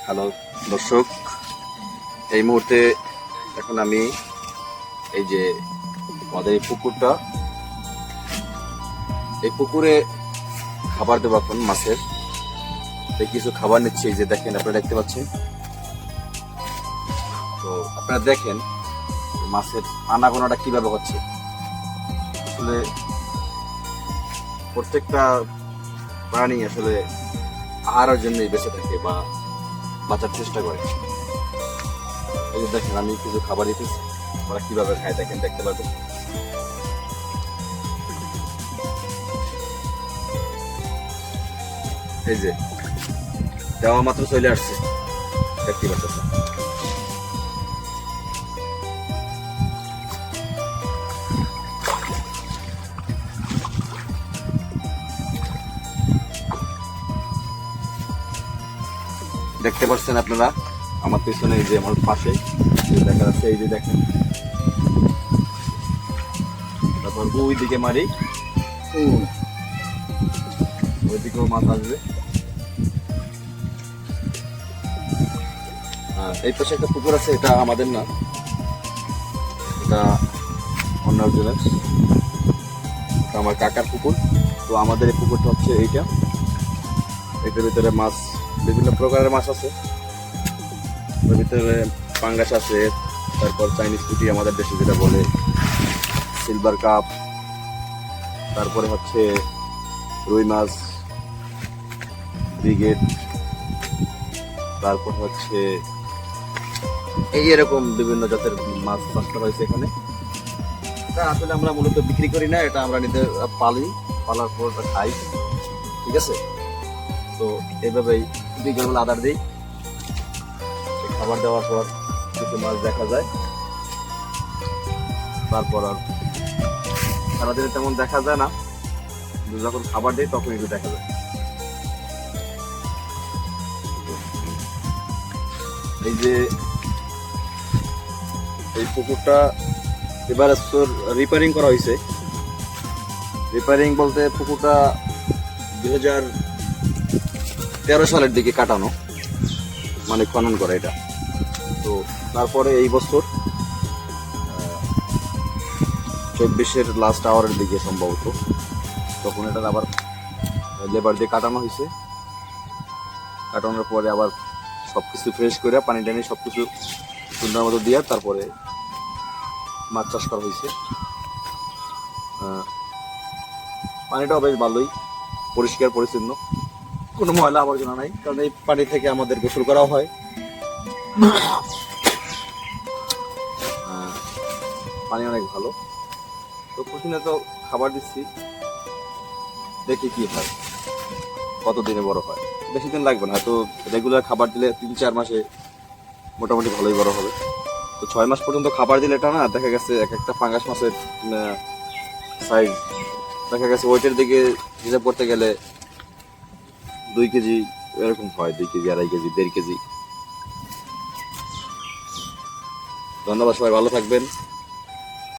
Hello দর্শক, এই মুহূর্তে এখন আমি এই যে আমাদের এই পুকুরে খাবার দেবো এখন মাছের। তাই কিছু খাবার নিচ্ছি, এই যে দেখেন, আপনারা দেখতে পাচ্ছেন। তো আপনারা দেখেন মাছের আনাগোনাটা কিভাবে হচ্ছে। আসলে প্রত্যেকটা প্রাণী আসলে আহারের জন্যই বেঁচে থাকে বা বাঁচার চেষ্টা করে। এই যে দেখেন, আমি কিছু খাবার দিতেছি, ওরা কিভাবে খায় দেখেন, দেখতে পাবেন। এই যে দেওয়া মাত্র চলে আসছে, দেখতে পাচ্ছেন। দেখতে পাচ্ছেন আপনারা আমার পিছনে, এই যে আমার পাশে দেখা যাচ্ছে, এই যে দেখেন। তারপর ওই দিকে মারি, ওই দিকেও মাছ আসবে। এই পাশে একটা পুকুর আছে, এটা আমাদের না, এটা অন্য একজনের, আমার কাকার পুকুর। তো আমাদের এই পুকুরটা হচ্ছে এইটা, এটার ভিতরে মাছ, বিভিন্ন প্রকারের মাছ আছে। ওর ভিতরে পাঙ্গাস আছে, তারপর চাইনিজ পুঁটি আমাদের দেশে যেটা বলে, সিলভার কাপ, তারপরে হচ্ছে রুই মাছ, ব্রিগেড, তারপর হচ্ছে এই এরকম বিভিন্ন জাতের মাছ চাষ করা হয়েছে এখানে। এটা আসলে আমরা মূলত বিক্রি করি না, এটা আমরা নিজে পালার পর খাই, ঠিক আছে। তো এইভাবেই বিকেলবেলা আদার দিই, খাবার দেওয়ার পর কিছু মাছ দেখা যায়। তারপর আর সারাদিনে তেমন দেখা যায় না, যখন খাবার দিই তখন একটু দেখা যায়। এই যে এই পুকুরটা এবার রিপেয়ারিং করা হয়েছে। রিপেয়ারিং বলতে পুকুরটা 2013 সালের দিকে কাটানো, মানে খনন করে এটা। তো তারপরে এই বছর 24-এর লাস্ট আওয়ারের দিকে সম্ভবত, তখন এটা আবার লেবার দিয়ে কাটানো হয়েছে। কাটানোর পরে আবার সবকিছু ফ্রেশ করে পানি টানি সবকিছু সুন্দর মতো দিয়ে তারপরে মাছ চাষ করা হয়েছে। পানিটাও বেশ ভালোই, পরিষ্কার পরিচ্ছন্ন, কোনো ময়লা আবর্জনা নাই, কারণ এই পানি থেকে আমাদের গোসল করাও হয়। পানি অনেক ভালো। তো প্রতিনিয়ত খাবার দিচ্ছি, দেখি কি হয়, কতদিনে বড় হয়। বেশি দিন লাগবে না, তো রেগুলার খাবার দিলে 3-4 মাসে মোটামুটি ভালোই বড় হবে। তো 6 মাস পর্যন্ত খাবার দিলে এটা না, দেখা গেছে এক একটা পাঙ্গাস মাছের সাইজ দেখা গেছে ওয়েটের দিকে হিসাব করতে গেলে 2 কেজি এরকম হয়, 2 কেজি, 2.5 কেজি, 1.5 কেজি। ধন্যবাদ, সবাই ভালো থাকবেন।